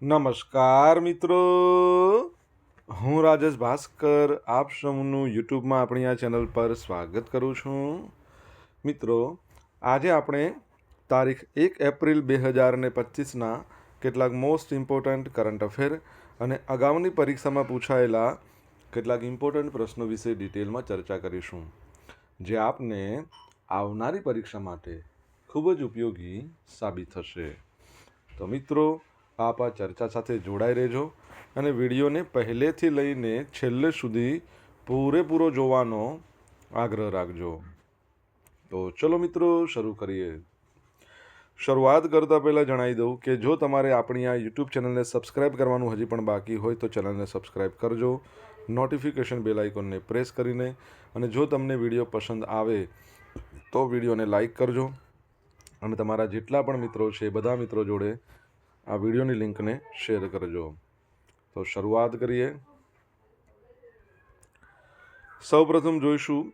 નમસ્કાર મિત્રો, હું રાજેશ ભાસ્કર આપ સૌનું યુટ્યુબમાં આપણી આ ચેનલ પર સ્વાગત કરું છું. મિત્રો, આજે આપણે તારીખ 1 એપ્રિલ 2025ના કેટલાક મોસ્ટ ઇમ્પોર્ટન્ટ કરંટ અફેર અને અગાઉની પરીક્ષામાં પૂછાયેલા કેટલાક ઇમ્પોર્ટન્ટ પ્રશ્નો વિશે ડિટેલમાં ચર્ચા કરીશું, જે આપને આવનારી પરીક્ષા માટે ખૂબ જ ઉપયોગી સાબિત થશે. તો મિત્રો, આપ આ ચર્ચા સાથે જોડાઈ રહેજો અને વિડીયોને પહેલેથી લઈને છેલ્લે સુધી પૂરેપૂરો જોવાનો આગ્રહ રાખજો. તો ચલો મિત્રો, શરૂ કરીએ. શરૂઆત કરતાં પહેલાં જણાવી દઉં કે જો તમારે આપણી આ યુટ્યુબ ચેનલને સબસ્ક્રાઈબ કરવાનું હજી પણ બાકી હોય તો ચેનલને સબસ્ક્રાઈબ કરજો, નોટિફિકેશન બેલ આઇકોનને પ્રેસ કરીને, અને જો તમને વિડીયો પસંદ આવે તો વિડીયોને લાઈક કરજો અને તમારા જેટલા પણ મિત્રો છે બધા મિત્રો જોડે આ વિડીયોની લિંકને શેર કરજો. તો શરૂઆત કરીએ. સૌપ્રથમ જોઈશું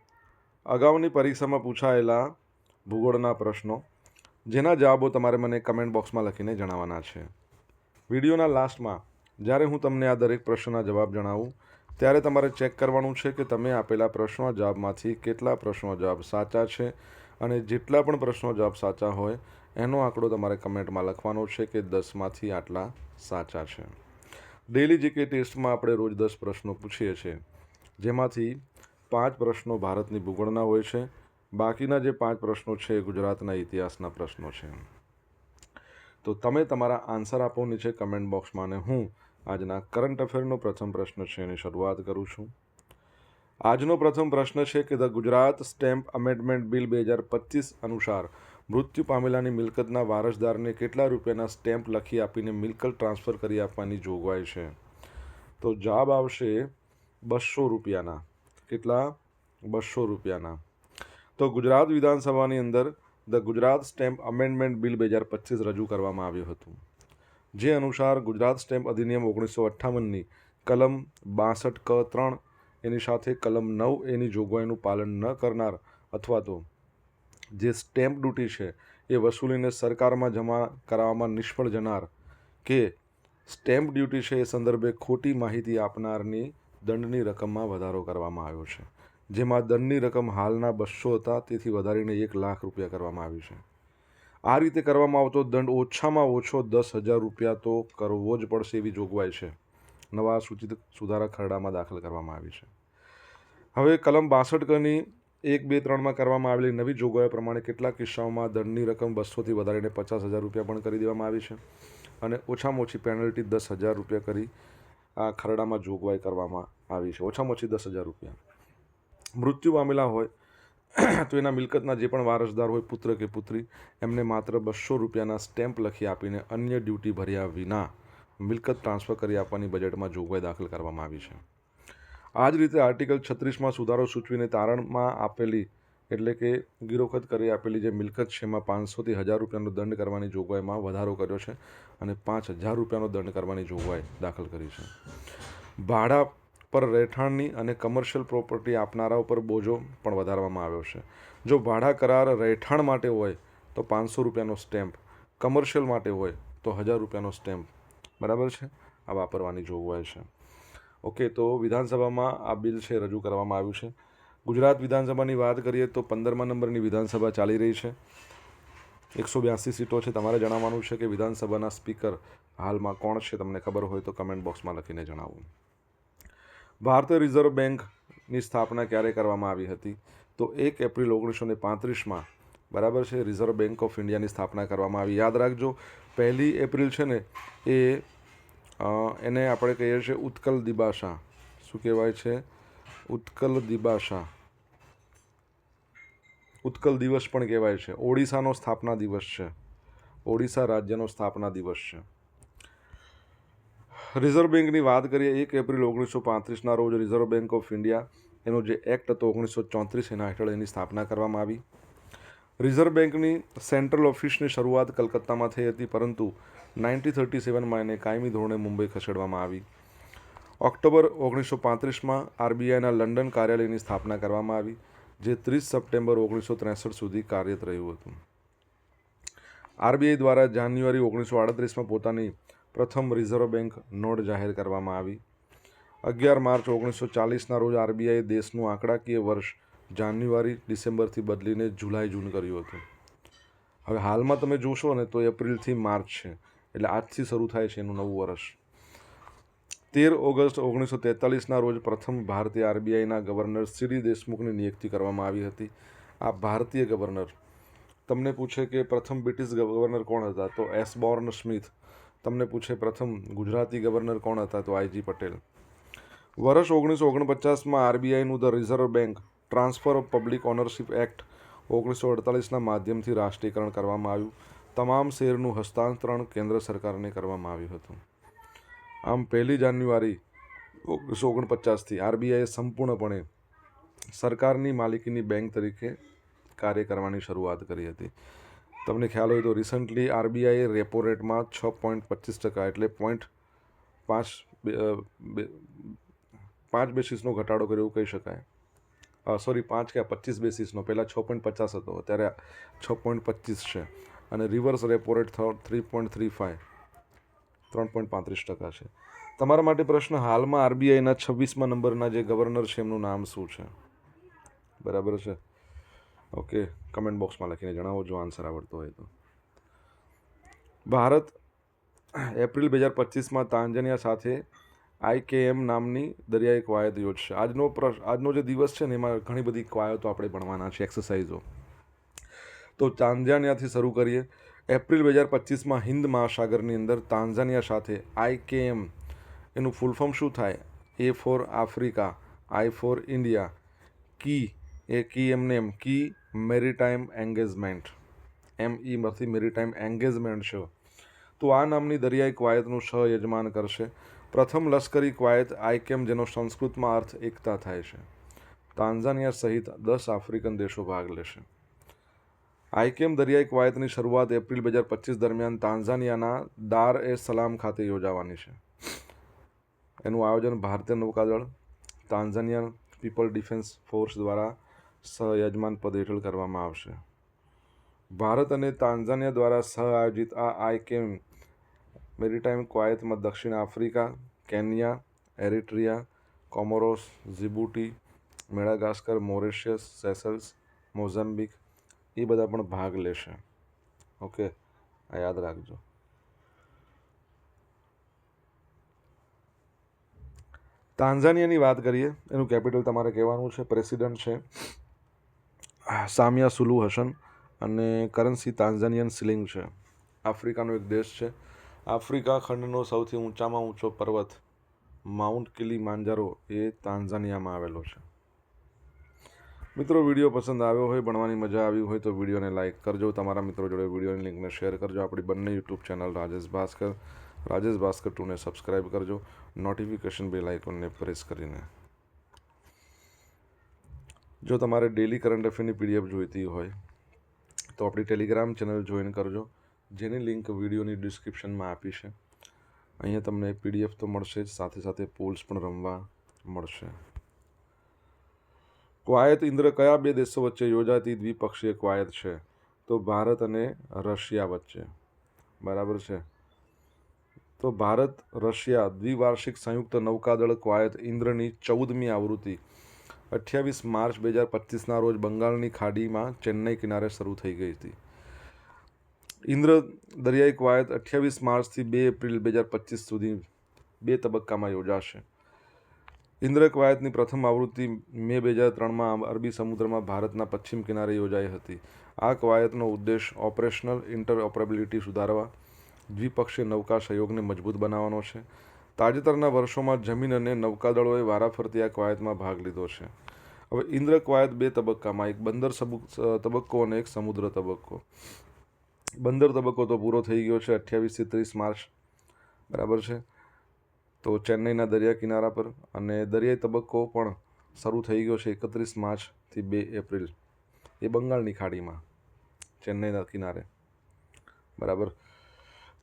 અગાઉની પરીક્ષામાં પૂછાયેલા ભૂગોળના પ્રશ્નો, જેના જવાબો તમારે મને કમેન્ટ બોક્સમાં લખીને જણાવવાના છે. વિડીયોના લાસ્ટમાં જ્યારે હું તમને આ દરેક પ્રશ્નના જવાબ જણાવું ત્યારે તમારે ચેક કરવાનું છે કે તમે આપેલા પ્રશ્નોના જવાબમાંથી કેટલા પ્રશ્નોના જવાબ સાચા છે, અને જેટલા પણ પ્રશ્નો જવાબ સાચા હોય એનો આંકડો તમારે કમેન્ટમાં લખવાનો છે કે 10માંથી આટલા સાચા છે. ડેલી જીકે ટેસ્ટમાં આપણે રોજ 10 પ્રશ્નો પૂછીએ છીએ, જેમાંથી 5 પ્રશ્નો ભારતની ભૂગોળના હોય છે. બાકીના જે 5 પ્રશ્નો છે એ ગુજરાતના ઇતિહાસના પ્રશ્નો છે. તો તમે તમારા આન્સર આપો નીચે કમેન્ટ બોક્સમાં, અને હું આજના કરંટ અફેરનો પ્રથમ પ્રશ્ન છે એની શરૂઆત કરું છું. આજનો પ્રથમ પ્રશ્ન છે કે the Gujarat stamp amendment bill 2025 અનુસાર મૃત્યુ પામેલાની મિલકતના વારસદારને કેટલા રૂપિયાના સ્ટેમ્પ લખી આપીને મિલકત ટ્રાન્સફર કરી આપવાની જોગવાઈ છે? તો જવાબ આવશે 200 રૂપિયાના. કેટલા? 200 રૂપિયાના. તો ગુજરાત વિધાનસભાની અંદર the Gujarat stamp amendment bill 2025 રજૂ કરવામાં આવ્યું હતું, જે અનુસાર ગુજરાત સ્ટેમ્પ અધિનિયમ 1958ની કલમ 62(ક)(3) એની સાથે કલમ 9(a)ની જોગવાઈનું પાલન ન કરનાર અથવા તો જે સ્ટેમ્પ ડ્યુટી છે એ વસૂલીને સરકારમાં જમા કરાવવામાં નિષ્ફળ જનાર કે સ્ટેમ્પ ડ્યુટી છે એ સંદર્ભે ખોટી માહિતી આપનારની દંડની રકમમાં વધારો કરવામાં આવ્યો છે, જેમાં દંડની રકમ હાલના 200 હતા તેથી વધારીને 1 લાખ રૂપિયા કરવામાં આવી છે. આ રીતે કરવામાં આવતો દંડ ઓછામાં ઓછો 10,000 રૂપિયા તો કરવો જ પડશે એવી જોગવાઈ છે નવા સૂચિત સુધારા ખરડામાં દાખલ કરવામાં આવી છે. હવે કલમ 62(ક)ની 1, 2, 3માં કરવામાં આવેલી નવી જોગવાઈઓ પ્રમાણે કેટલાક કિસ્સાઓમાં દંડની રકમ 200થી વધારીને 50,000 રૂપિયા પણ કરી દેવામાં આવી છે, અને ઓછામાં ઓછી પેનલ્ટી 10,000 રૂપિયા કરી આ ખરડામાં જોગવાઈ કરવામાં આવી છે. ઓછામાં ઓછી 10,000 રૂપિયા. મૃત્યુ પામેલા હોય તો એના મિલકતના જે પણ વારસદાર હોય, પુત્ર કે પુત્રી, એમને માત્ર 200 રૂપિયાના સ્ટેમ્પ લખી આપીને અન્ય ડ્યુટી ભર્યા વિના મિલકત ટ્રાન્સફર કરી આપવાની બજેટમાં જોગવાઈ દાખલ કરવામાં આવી છે. આ જ રીતે આર્ટિકલ 36માં સુધારો સૂચવીને તારણમાં આપેલી એટલે કે ગિરોકત કરી આપેલી જે મિલકત છે એમાં 500થી 1,000 રૂપિયાનો દંડ કરવાની જોગવાઈમાં વધારો કર્યો છે, અને 5,000 રૂપિયાનો દંડ કરવાની જોગવાઈ દાખલ કરી છે. ભાડા પર રહેઠાણની અને કમર્શિયલ પ્રોપર્ટી આપનારા ઉપર બોજો પણ વધારવામાં આવ્યો છે. જો ભાડા કરાર રહેઠાણ માટે હોય તો 500 રૂપિયાનો સ્ટેમ્પ, કમર્શિયલ માટે હોય તો 1,000 રૂપિયાનો સ્ટેમ્પ, બરાબર છે, આ વાપરવાની જોગવાઈ છે. ઓકે, તો વિધાનસભામાં આ બિલ છે રજૂ કરવામાં આવ્યું છે. ગુજરાત વિધાનસભાની વાત કરીએ તો 15મા નંબરની વિધાનસભા ચાલી રહી છે. 182 સીટો છે. તમારે જણાવવાનું છે કે વિધાનસભાના સ્પીકર હાલમાં કોણ છે. તમને ખબર હોય તો કમેન્ટ બોક્સમાં લખીને જણાવો. ભારતીય રિઝર્વ બેંકની સ્થાપના ક્યારે કરવામાં આવી હતી? તો 1 એપ્રિલ 1935માં, બરાબર છે, રિઝર્વ બેંક ઓફ ઇન્ડિયાની સ્થાપના કરવામાં આવી. યાદ રાખજો, 1 એપ્રિલ છે ને એને આપણે કહીએ છીએ ઉત્કલ દિબાશા. શું કહેવાય છે? ઉત્કલ દિબાશા. ઉત્કલ દિવસ પણ કહેવાય છે. ઓડિશાનો સ્થાપના દિવસ છે. ઓડિશા રાજ્યનો સ્થાપના દિવસ છે. રિઝર્વ બેંકની વાત કરીએ, 1 એપ્રિલ 1935ના રોજ રિઝર્વ બેંક ઓફ ઇન્ડિયા એનો જે એક્ટ હતો 1934 એના હેઠળ એની સ્થાપના કરવામાં આવી. રિઝર્વ બેંકની સેન્ટ્રલ ઓફિસની શરૂઆત કલકત્તામાં થઈ હતી, પરંતુ 1937માં એને કાયમી ધોરણે મુંબઈ ખસેડવામાં આવી. ઓક્ટોબર 1935માં આરબીઆઈના લંડન કાર્યાલયની સ્થાપના કરવામાં આવી, જે 30 સપ્ટેમ્બર 1963 સુધી કાર્યરત રહ્યું હતું. આરબીઆઈ દ્વારા જાન્યુઆરી 1938માં પોતાની પ્રથમ રિઝર્વ બેંક નોટ જાહેર કરવામાં આવી. 11 માર્ચ 1940ના રોજ આરબીઆઈએ દેશનું આંકડાકીય વર્ષ જાન્યુઆરી ડિસેમ્બરથી બદલીને જુલાઈ જૂન કર્યું હતું. હવે હાલમાં તમે જોશો ને તો એપ્રિલથી માર્ચ છે, એટલે આજથી શરૂ થાય છે એનું નવું વર્ષ. 13 ઓગસ્ટ 1943ના રોજ પ્રથમ ભારતીય આરબીઆઈના ગવર્નર સીડી દેશમુખની નિયુક્તિ કરવામાં આવી હતી. આ ભારતીય ગવર્નર. તમને પૂછે કે પ્રથમ બ્રિટિશ ગવર્નર કોણ હતા, તો એસબોર્ન સ્મિથ. તમને પૂછે પ્રથમ ગુજરાતી ગવર્નર કોણ હતા, તો આઈજી પટેલ. વર્ષ 1949માં આરબીઆઈનું the reserve bank transfer of public ownership act 1948ના માધ્યમથી રાષ્ટ્રીયકરણ કરવામાં આવ્યું. તમામ શેરનું હસ્તાંતરણ કેન્દ્ર સરકારને કરવામાં આવ્યું હતું. આમ 1 જાન્યુઆરી 1949થી આરબીઆઈએ સંપૂર્ણપણે સરકારની માલિકીની બેંક તરીકે કાર્ય કરવાની શરૂઆત કરી હતી. તમને ખ્યાલ હોય તો રિસન્ટલી આરબીઆઈએ રેપો રેટમાં 6.25% એટલે 5 બેસીસનો ઘટાડો કર્યો કહી શકાય. 25 બેસીસનો. પહેલાં 6.50 હતો, અત્યારે 6.25 છે. અને રિવર્સ રેપો રેટ 3.35 3.35% છે. તમારા માટે પ્રશ્ન, હાલમાં આરબીઆઈના 26મા નંબરના જે ગવર્નર છે એમનું નામ શું છે? બરાબર છે. ઓકે, કમેન્ટ બોક્સમાં લખીને જણાવો જો આન્સર આવડતો હોય તો. ભારત એપ્રિલ 2025માં તાંજાનિયા સાથે IKM નામની દરિયાઈ કવાયત યોજશે. આજનો જે દિવસ છે ને એમાં ઘણી બધી કવાયતો આપણે ભણવાના છે, એક્સરસાઇઝો. તો તાંજાનિયાથી શરૂ કરીએ. એપ્રિલ 2025માં હિન્દ મહાસાગરની અંદર તાંઝાનિયા સાથે IKM એનું ફૂલ ફોર્મ શું થાય? A for Africa, I for India, કી એ કી એમને એમ કી મેરીટાઈમ એન્ગેજમેન્ટ, MEમાંથી મેરીટાઈમ એન્ગેજમેન્ટ છે. તો આ નામની દરિયાઈ કવાયતનું સહયજમાન કરશે. પ્રથમ લશ્કરી કવાયત IKM જેનો સંસ્કૃતમાં અર્થ એકતા થાય છે. તાંઝાનિયા સહિત 10 આફ્રિકન દેશો ભાગ લેશે. IKM દરિયાઈ કવાયતની શરૂઆત એપ્રિલ 2025 દરમિયાન તાંઝાનિયાના દાર એ સલામ ખાતે યોજાવાની છે. એનું આયોજન ભારતીય નૌકાદળ, તાંઝાનિયન પીપલ ડિફેન્સ ફોર્સ દ્વારા સહયજમાન પદ હેઠળ કરવામાં આવશે. ભારત અને તાંઝાનિયા દ્વારા સહ આયોજિત આ IKM મેરીટાઈમ કવાયતમાં દક્ષિણ Africa, Kenya, એરિટ્રિયા, Comoros, જીબુટી, મેડાગાસ્કર, Mauritius, Seychelles, Mozambique એ બધા પણ ભાગ લેશે. ઓકે, આ યાદ રાખજો. તાંઝાનિયાની વાત કરીએ. એનું કેપિટલ તમારે કહેવાનું છે. પ્રેસિડન્ટ છે સામિયા સુલુ હસન અને કરન્સી તાંઝાનિયન શિલિંગ છે. આફ્રિકાનો એક દેશ છે. આફ્રિકા ખંડનો સૌથી ઊંચામાં ઊંચો પર્વત માઉન્ટ કિલીમાંજારો એ તાંઝાનિયામાં આવેલો છે. મિત્રો, વિડીયો પસંદ આવ્યો હોય, ભણવાની મજા આવી હોય તો વિડીયોને લાઇક કરજો. તમારા મિત્રો જોડે વિડીયોની લિંકને શેર કરજો. આપણી બંને યુટ્યુબ ચેનલ રાજેશ ભાસ્કર 2ને સબસ્ક્રાઈબ કરજો, નોટિફિકેશન બેલ આઇકોનને પ્રેસ કરીને. જો તમારે ડેલી કરંટ અફેરની PDF જોઈતી હોય તો આપણી ટેલિગ્રામ ચેનલ જોઈન કરજો, જેની લિંક વિડીયોની ડિસ્ક્રિપ્શનમાં આપી છે. અહીંયા તમને PDF તો મળશે જ, સાથે સાથે પોલ્સ પણ રમવા મળશે. કવાયત ઇન્દ્ર કયા બે દેશો વચ્ચે યોજાતી દ્વિપક્ષીય કવાયત છે? તો ભારત અને રશિયા વચ્ચે. બરાબર છે. તો ભારત રશિયા દ્વિવાર્ષિક સંયુક્ત નૌકાદળ કવાયત ઇન્દ્રની 14મી આવૃત્તિ 28 માર્ચ 2025ના રોજ બંગાળની ખાડીમાં ચેન્નઈ કિનારે શરૂ થઈ ગઈ હતી. ઇન્દ્ર દરિયાઈ કવાયત 28 માર્ચથી 2 એપ્રિલ 2025 સુધી 2 તબક્કામાં યોજાશે. ઇન્દ્ર કવાયતની પ્રથમ આવૃત્તિ મે 2003માં અરબી સમુદ્રમાં ભારતના પશ્ચિમ કિનારે યોજાઈ હતી. આ કવાયતનો ઉદ્દેશ ઓપરેશનલ ઇન્ટરઓપરેબિલિટી સુધારવા, દ્વિપક્ષીય નૌકા સહયોગને મજબૂત બનાવવાનો છે. તાજેતરના વર્ષોમાં જમીન અને નૌકાદળોએ વારાફરતી આ કવાયતમાં ભાગ લીધો છે. હવે ઇન્દ્ર કવાયત 2 તબક્કામાં, એક બંદર તબક્કો અને એક સમુદ્ર તબક્કો. બંદર તબક્કો તો પૂરો થઈ ગયો છે 28થી 30 માર્ચ. બરાબર છે. તો ચેન્નઈના દરિયા કિનારા પર, અને દરિયાઈ તબક્કો પણ શરૂ થઈ ગયો છે 31 માર્ચથી 2 એપ્રિલ. એ બંગાળની ખાડીમાં ચેન્નઈના કિનારે. બરાબર.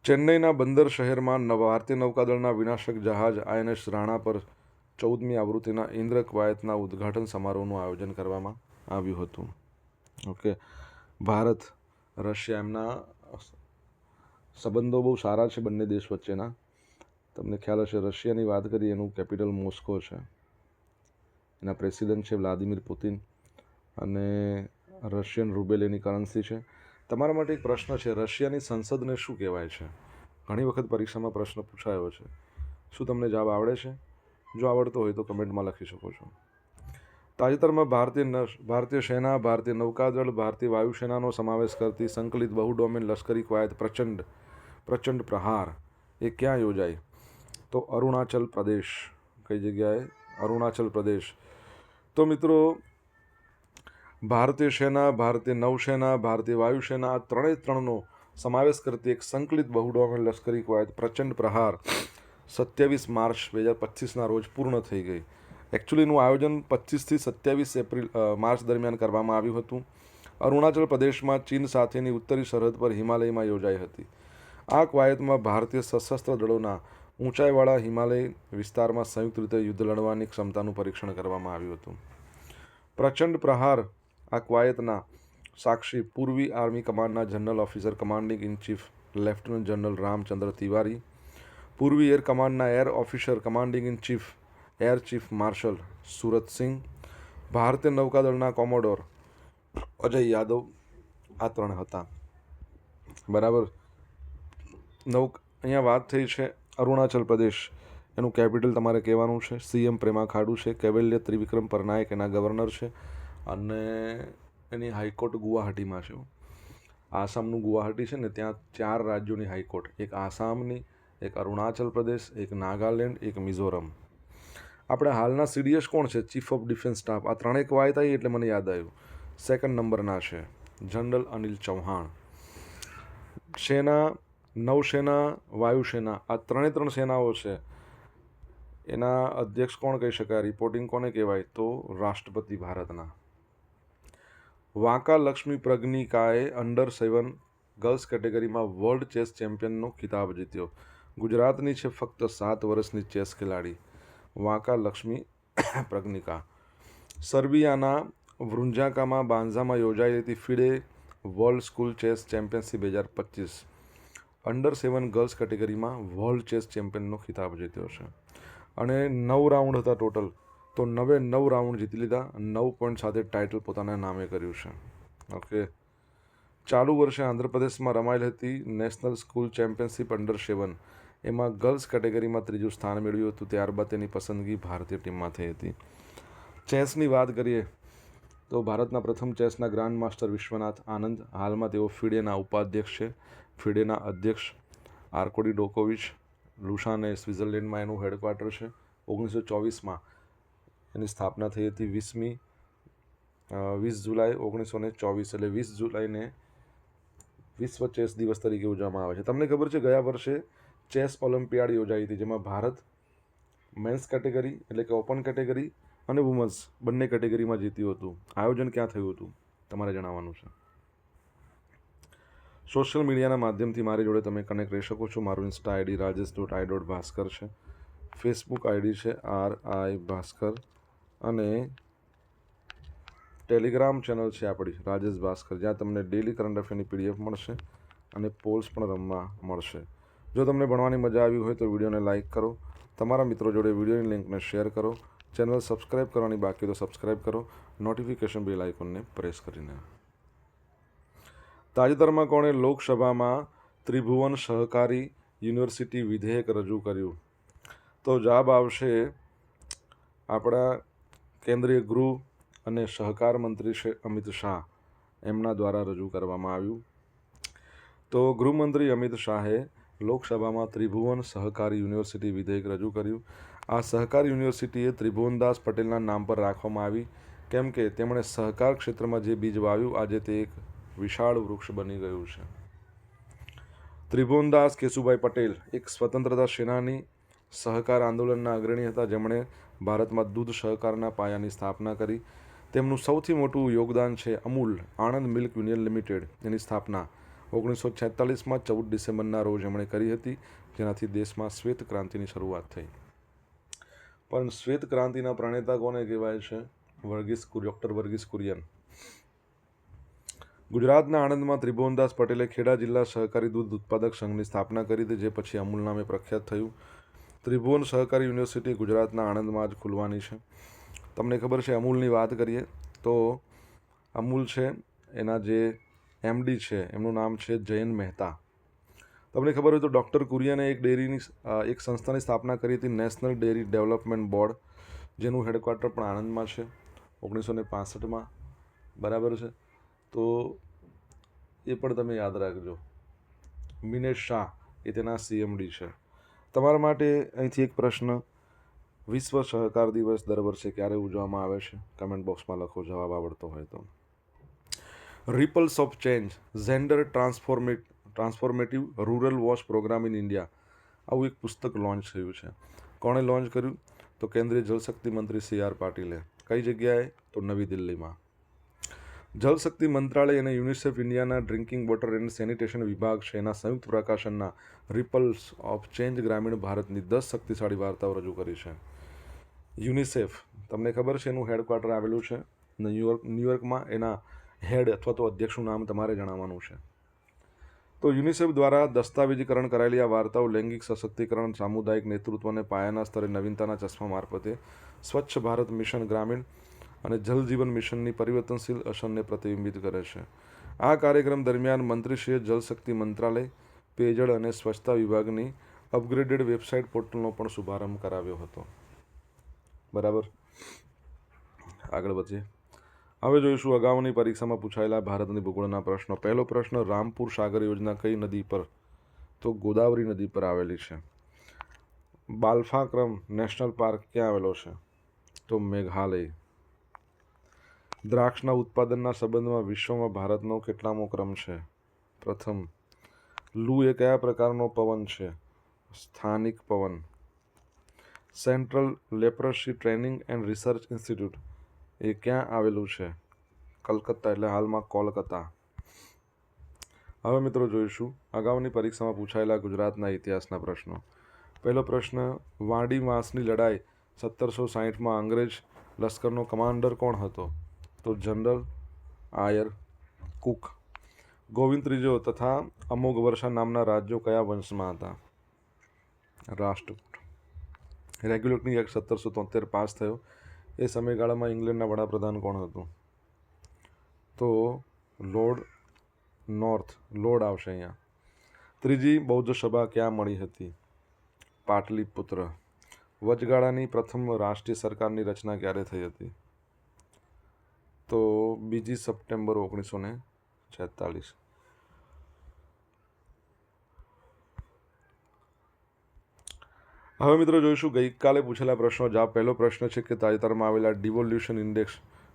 ચેન્નઈના બંદર શહેરમાં ભારતીય નૌકાદળના વિનાશક જહાજ INS રાણા પર 14મી આવૃત્તિના ઇન્દ્ર કવાયતના ઉદ્ઘાટન સમારોહનું આયોજન કરવામાં આવ્યું હતું. ઓકે, ભારત રશિયા એમના સંબંધો બહુ સારા છે બંને દેશ વચ્ચેના. તમને ખ્યાલ હશે રશિયાની વાત કરીએ, એનું કેપિટલ મોસ્કો છે, એના પ્રેસિડેન્ટ છે વ્લાદિમીર પુતિન, અને રશિયન રૂબેલ એની કરન્સી છે. તમારા માટે એક પ્રશ્ન છે, રશિયાની સંસદને શું કહેવાય છે? ઘણી વખત પરીક્ષામાં પ્રશ્ન પૂછાયો છે. શું તમને જવાબ આવડે છે? જો આવડતો હોય તો કમેન્ટમાં લખી શકો છો. તાજેતરમાં ભારતીય સેના, ભારતીય નૌકાદળ, ભારતીય વાયુસેનાનો સમાવેશ કરતી સંકલિત બહુડોમેન લશ્કરી કવાયત પ્રચંડ પ્રહાર એ ક્યાં યોજાઈ? તો અરુણાચલ પ્રદેશ. કઈ જગ્યાએ? અરુણાચલ પ્રદેશ. તો મિત્રો, ભારતીય સેના, ભારતીય નૌસેના, ભારતીય વાયુસેના, આ ત્રણનો સમાવેશ કરતી એક સંકલિત બહુડોમેન લશ્કરી કવાયત પ્રચંડ પ્રહાર 27 માર્ચ 2025ના રોજ પૂર્ણ થઈ ગઈ. એકચ્યુઅલીનું આયોજન 25થી 27 માર્ચ દરમિયાન કરવામાં આવ્યું હતું. અરુણાચલ પ્રદેશમાં ચીન સાથેની ઉત્તરી સરહદ પર હિમાલયમાં યોજાઈ હતી. આ કવાયતમાં ભારતીય સશસ્ત્ર દળોના ઊંચાઈવાળા હિમાલય વિસ્તારમાં સંયુક્ત રીતે યુદ્ધ લડવાની ક્ષમતાનું પરીક્ષણ કરવામાં આવ્યું હતું. પ્રચંડ પ્રહાર આ કવાયતના સાક્ષી પૂર્વી આર્મી કમાન્ડના general officer commanding in chief lieutenant general Ramchandra Tiwari, પૂર્વી એર કમાન્ડના air officer commanding in chief air chief marshal Surat Singh, ભારતીય નૌકાદળના કોમોડોર અજય યાદવ, આ ત્રણ હતા. બરાબર. અહીંયા વાત થઈ છે અરુણાચલ પ્રદેશ. એનું કેપિટલ તમારે કહેવાનું છે. સીએમ પ્રેમા ખાડુ છે. કેવલ્ય ત્રિવિક્રમ પરનાયક એના ગવર્નર છે, અને એની હાઈકોર્ટ ગુવાહાટીમાં છે. આસામનું ગુવાહાટી છે ને, ત્યાં 4 રાજ્યોની હાઈકોર્ટ, એક આસામની, એક અરુણાચલ પ્રદેશ, એક નાગાલેન્ડ, એક મિઝોરમ. આપણે હાલના સીડીએસ કોણ છે? Chief of defence staff. આ ત્રણેય કવાયત આવી એટલે મને યાદ આવ્યું. 2nd નંબરના છે જનરલ અનિલ ચૌહાણ. સેના, નૌસેના, વાયુસેના, આ ત્રણ સેનાઓ છે, એના અધ્યક્ષ કોણ કહી શકાય? રિપોર્ટિંગ કોને કહેવાય? તો રાષ્ટ્રપતિ ભારતના. વાંકા લક્ષ્મી પ્રજ્ઞિકાએ અંડર-7 ગર્લ્સ કેટેગરીમાં વર્લ્ડ ચેસ ચેમ્પિયનનો ખિતાબ જીત્યો. ગુજરાતની છે ફક્ત 7 વર્ષની ચેસ ખેલાડી વાંકા લક્ષ્મી પ્રજ્ઞિકા. સર્બિયાના વૃંજાકામાં બાન્ઝામાં યોજાઈ હતી FIDE world school chess championship 2025 under seven girls કેટેગરીમાં વર્લ્ડ ચેસ ચેમ્પિયનનો ખિતાબ જીત્યો છે. અને 9 રાઉન્ડ હતા ટોટલ, તો 9 રાઉન્ડ જીતી લીધા. 9 પોઈન્ટ સાથે ટાઇટલ પોતાના નામે કર્યું છે. ઓકે. ચાલુ વર્ષે આંધ્રપ્રદેશમાં રમાયેલ હતી નેશનલ સ્કૂલ ચેમ્પિયનશિપ અંડર-7, એમાં ગર્લ્સ કેટેગરીમાં 3જું સ્થાન મેળવ્યું હતું. ત્યારબાદ તેની પસંદગી ભારતીય ટીમમાં થઈ હતી. ચેસની વાત કરીએ તો ભારતના પ્રથમ ચેસના ગ્રાન્ડ માસ્ટર વિશ્વનાથ આનંદ, હાલમાં તેઓ ફિડેના ઉપાધ્યક્ષ છે. ફિડેના અધ્યક્ષ આર્કોડી ડોકોવિચ, લુસાને સ્વિટ્ઝરલેન્ડમાં એનું હેડક્વાર્ટર છે. 1924માં એની સ્થાપના થઈ હતી. 20 જુલાઈ 1924, એટલે 20 જુલાઈને વિશ્વ ચેસ દિવસ તરીકે ઉજવવામાં આવે છે. તમને ખબર છે ગયા વર્ષે ચેસ ઓલિમ્પિયાડ યોજાઈ હતી, જેમાં ભારત મેન્સ કેટેગરી એટલે કે ઓપન કેટેગરી અને વુમન્સ બંને કેટેગરીમાં જીત્યું હતું. આયોજન ક્યાં થયું હતું તમારે જણાવવાનું છે. સોશિયલ મીડિયાના માધ્યમથી મારી જોડે તમે કનેક્ટ રહી શકો છો. મારું ઇન્સ્ટા આઈડી rajesh.i.bhaskar છે. ફેસબુક આઈડી છે RI ભાસ્કર, અને ટેલિગ્રામ ચેનલ છે આપણી રાજેશ ભાસ્કર, જ્યાં તમને ડેલી કરંટ અફેરની PDF મળશે અને પોલ્સ પણ રમવા મળશે. જો તમને ભણવાની મજા આવી હોય તો વિડીયોને લાઇક કરો, તમારા મિત્રો જોડે વિડીયોની લિંકને શેર કરો, ચેનલ સબસ્ક્રાઈબ કરવાની બાકી તો સબસ્ક્રાઈબ કરો, નોટિફિકેશન બેલ આઇકોનને પ્રેસ કરીને. તાજેતરમાં કોણે લોકસભામાં ત્રિભુવન સહકારી યુનિવર્સિટી વિધેયક રજૂ કર્યું? તો જવાબ આવશે આપણા કેન્દ્રીય ગૃહ અને સહકાર મંત્રી છે અમિત શાહ, એમના દ્વારા રજૂ કરવામાં આવ્યું. તો ગૃહમંત્રી અમિત શાહે લોકસભામાં ત્રિભુવન સહકારી યુનિવર્સિટી વિધેયક રજૂ કર્યું. આ સહકાર યુનિવર્સિટી એ ત્રિભુવનદાસ પટેલના નામ પર રાખવામાં આવી, કેમ કે તેમણે સહકાર ક્ષેત્રમાં જે બીજ વાવ્યું આજે તે એક વિશાળ વૃક્ષ બની ગયું છે. ત્રિભુવનદાસ કેશુભાઈ પટેલ એક સ્વતંત્રતા સેનાની, સહકાર આંદોલનના અગ્રણી હતા, જેમણે ભારતમાં દૂધ સહકારના પાયાની સ્થાપના કરી. તેમનું સૌથી મોટું યોગદાન છે Amul Anand milk union limited, એની સ્થાપના 1946માં 14 ડિસેમ્બરના રોજ એમણે કરી હતી, જેનાથી દેશમાં શ્વેત ક્રાંતિની શરૂઆત થઈ. પણ શ્વેત ક્રાંતિના પ્રણેતા કોને કહેવાય છે? ડૉક્ટર વર્ગીસ કુરિયન. ગુજરાતના આણંદમાં ત્રિભુવનદાસ પટેલે ખેડા જિલ્લા સહકારી દૂધ ઉત્પાદક સંઘની સ્થાપના કરી હતી, જે પછી અમૂલ નામે પ્રખ્યાત થયું. ત્રિભુવન સહકારી યુનિવર્સિટી ગુજરાતના આણંદમાં જ ખુલવાની છે. તમને ખબર છે, અમૂલની વાત કરીએ તો અમૂલ છે એના જે એમડી છે એમનું નામ છે જયન મહેતા. તમને ખબર હોય તો ડૉક્ટર કુરિયને એક સંસ્થાની સ્થાપના કરી હતી, નેશનલ ડેરી ડેવલપમેન્ટ બોર્ડ, જેનું હેડક્વાર્ટર પણ આણંદમાં છે 1965માં. બરાબર છે, તો એ પણ તમે યાદ રાખજો. મિનેશ શાહ એ તેના સીએમડી છે. તમારા માટે અહીંથી એક પ્રશ્ન: વિશ્વ સહકાર દિવસ દર વર્ષે ક્યારે ઉજવવામાં આવે છે? કમેન્ટ બોક્સમાં લખો જવાબ આવડતો હોય તો. Ripples of change gender transformative rural wash programme in India, આવું એક પુસ્તક લોન્ચ થયું છે. કોણે લોન્ચ કર્યું? તો કેન્દ્રીય જલશક્તિ મંત્રી CR પાટીલે. કઈ જગ્યાએ? તો નવી દિલ્હીમાં. જલશક્તિ મંત્રાલય અને યુનિસેફ ઇન્ડિયાના ડ્રિંકિંગ વોટર એન્ડ સેનિટેશન વિભાગ છે એના સંયુક્ત પ્રકાશનના રિપલ્સ ઓફ ચેન્જ ગ્રામીણ ભારતની 10 શક્તિશાળી વાર્તાઓ રજૂ કરી છે. યુનિસેફ, તમને ખબર છે એનું હેડક્વાર્ટર આવેલું છે ન્યુયોર્કમાં. એના હેડ અથવા તો અધ્યક્ષનું નામ તમારે જણાવવાનું છે. તો યુનિસેફ દ્વારા દસ્તાવેજીકરણ કરાયેલી આ વાર્તાઓ લૈંગિક સશક્તિકરણ, સામુદાયિક નેતૃત્વને પાયાના સ્તરે નવીનતાના ચશ્મા મારફતે સ્વચ્છ ભારત મિશન ગ્રામીણ અને જલ જીવન મિશનની પરિવર્તનશીલ અસરને પ્રતિબિંબિત કરે છે. આ કાર્યક્રમ દરમિયાન મંત્રીશ્રીએ જલશક્તિ મંત્રાલય, પેયજળ અને સ્વચ્છતા વિભાગની અપગ્રેડેડ વેબસાઇટ પોર્ટલનો પણ શુભારંભ કરાવ્યો હતો. બરાબર, આગળ વધીએ. હવે જોઈશું અગાઉની પરીક્ષામાં પૂછાયેલા ભારતની ભૂગોળના પ્રશ્નો. પહેલો પ્રશ્ન: રામપુર સાગર યોજના કઈ નદી પર? તો ગોદાવરી નદી પર આવેલી છે. બાલ્ફાક્રમ નેશનલ પાર્ક ક્યાં આવેલો છે? તો મેઘાલય. દ્રાક્ષના ઉત્પાદનના સંબંધમાં વિશ્વમાં ભારતનો કેટલામો ક્રમ છે? પ્રથમ. લૂ એ કયા પ્રકારનો પવન છે? સ્થાનિક પવન. Central leprosy training and research institute એ ક્યાં આવેલું છે? કલકત્તા, એટલે હાલમાં કોલકાતા. હવે મિત્રો જોઈશું અગાઉની પરીક્ષામાં પૂછાયેલા ગુજરાતના ઇતિહાસના પ્રશ્નો. પહેલો પ્રશ્ન: વાંડી વાંસની લડાઈ 1760માં અંગ્રેજ લશ્કરનો કમાન્ડર કોણ હતો? તો જનરલ આયર કુક. ગોવિંદ ત્રીજો તથા અમોઘ વર્ષા નામના રાજ્યો કયા વંશમાં હતા? રાષ્ટ્રકૂટ. રેગ્યુલેટરી એક્ટ 1773 પાસ થયો. એ સમયગાળામાં ઇંગ્લેન્ડના વડાપ્રધાન કોણ હતું? તો લોર્ડ આવશે અહીંયા. ત્રીજી બૌદ્ધ સભા ક્યાં મળી હતી? પાટલીપુત્ર. વચગાળાની પ્રથમ રાષ્ટ્રીય સરકારની રચના ક્યારે થઈ હતી? તો 2 સપ્ટેમ્બર 1946. હવે મિત્રો જોઈશું ગઈકાલે પૂછેલા પ્રશ્નો જવાબ. પહેલો પ્રશ્ન છે કે તાજેતરમાં આવેલા ડિવોલ્યુશન ઇન્ડેક્સ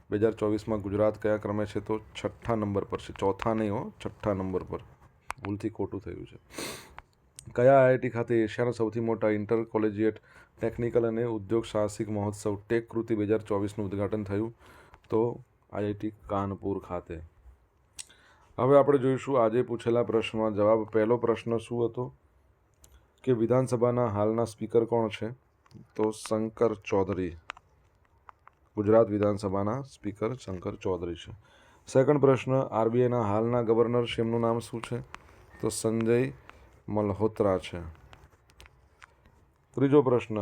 2024માં ગુજરાત કયા ક્રમે છે? તો 6થા નંબર પર છે. 4થા નહીં હો, 6થા નંબર પર. ભૂલથી ખોટું થયું છે. કયા IIT ખાતે એશિયાનો સૌથી મોટા ઇન્ટર કોલેજિયેટ ટેકનિકલ અને ઉદ્યોગ સાહસિક મહોત્સવ ટેક કૃતિ 2024નું ઉદ્ઘાટન થયું? તો IIT કાનપુર ખાતે. હવે આપણે જોઈશું આજે પૂછેલા પ્રશ્નોના જવાબ. પહેલો પ્રશ્ન શું હતો કે વિધાનસભાના હાલના સ્પીકર કોણ છે? તો શંકર ચૌધરી. ગુજરાત વિધાનસભાના સ્પીકર શંકર ચૌધરી છે. સેકન્ડ પ્રશ્ન: RBIના હાલના ગવર્નર છે, એમનું નામ શું છે? તો સંજય મલ્હોત્રા છે. ત્રીજો પ્રશ્ન: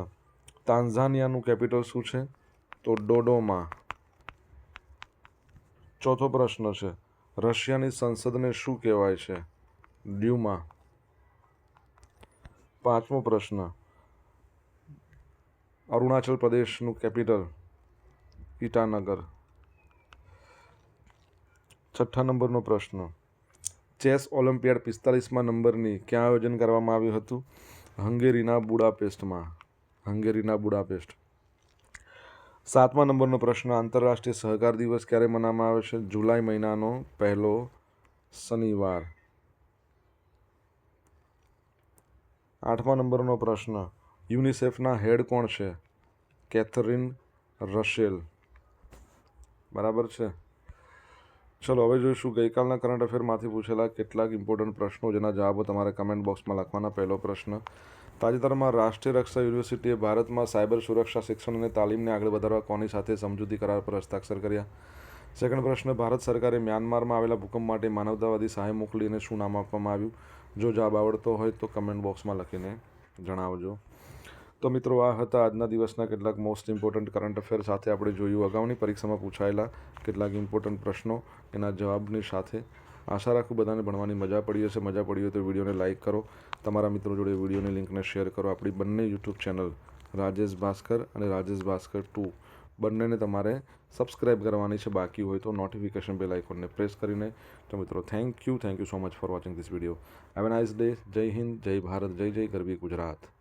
તાન્ઝાનિયાનું કેપિટલ શું છે? તો ડોડોમા. ચોથો પ્રશ્ન છે: રશિયાની સંસદને શું કહેવાય છે? ડ્યુમા. પાંચમો પ્રશ્ન: અરુણાચલ પ્રદેશનું કેપિટલ ઈટાનગર. છઠ્ઠા નંબરનો પ્રશ્ન: ચેસ ઓલિમ્પિયાડ 45મા નંબરની ક્યાં આયોજન કરવામાં આવ્યું હતું? હંગેરીના બુડાપેસ્ટ. સાતમા નંબરનો પ્રશ્ન: આંતરરાષ્ટ્રીય સહકાર દિવસ ક્યારે મનાવવામાં આવે છે? જુલાઈ મહિનાનો પહેલો શનિવાર. આઠમા નંબરનો પ્રશ્ન: યુનિસેફના હેડ કોણ છે? Catherine Rachel. બરાબર છે. ચલો હવે જોઈશું ગઈકાલના કરંટ અફેરમાંથી પૂછેલા કેટલાક ઇમ્પોર્ટન્ટ પ્રશ્નો, જેના જવાબો તમારે કમેન્ટ બોક્સમાં લખવાના. પહેલો પ્રશ્ન: તાજેતરમાં રાષ્ટ્રીય રક્ષા યુનિવર્સિટીએ ભારતમાં સાયબર સુરક્ષા શિક્ષણ અને તાલીમને આગળ વધારવા કોની સાથે સમજૂતી કરાર પર હસ્તાક્ષર કર્યા? સેકન્ડ પ્રશ્ન, ભારત સરકારે મ્યાનમારમાં આવેલા ભૂકંપ માટે માનવતાવાદી સહાય મોકલીને શું નામ આપવામાં આવ્યું? જો જવાબ આવડતો હોય તો કમેન્ટ બોક્સમાં લખીને જણાવજો. તો મિત્રો, આ હતા આજના દિવસના કેટલાક મોસ્ટ ઇમ્પોર્ટન્ટ કરંટ અફેર સાથે આપણે જોયું અગાઉની પરીક્ષામાં પૂછાયેલા કેટલાક ઇમ્પોર્ટન્ટ પ્રશ્નો એના જવાબની સાથે. આશા રાખું બધાને ભણવાની મજા પડી હશે. મજા પડી હોય તો વિડીયોને લાઇક કરો, તમારા મિત્રો જોડે વિડીયોની લિંકને શેર કરો. આપણી બંને યુટ્યુબ ચેનલ રાજેશ ભાસ્કર અને રાજેશ ભાસ્કર 2 બંનેને તમારે સબસ્ક્રાઇબ કરવાની છે. બાકી હોય તો નોટિફિકેશન બેલ આઇકોનને પ્રેસ કરીને. તો મિત્રો, thank you so much for watching this video. Have a nice day. જય હિન્દ, જય ભારત, જય જય ગરવી ગુજરાત.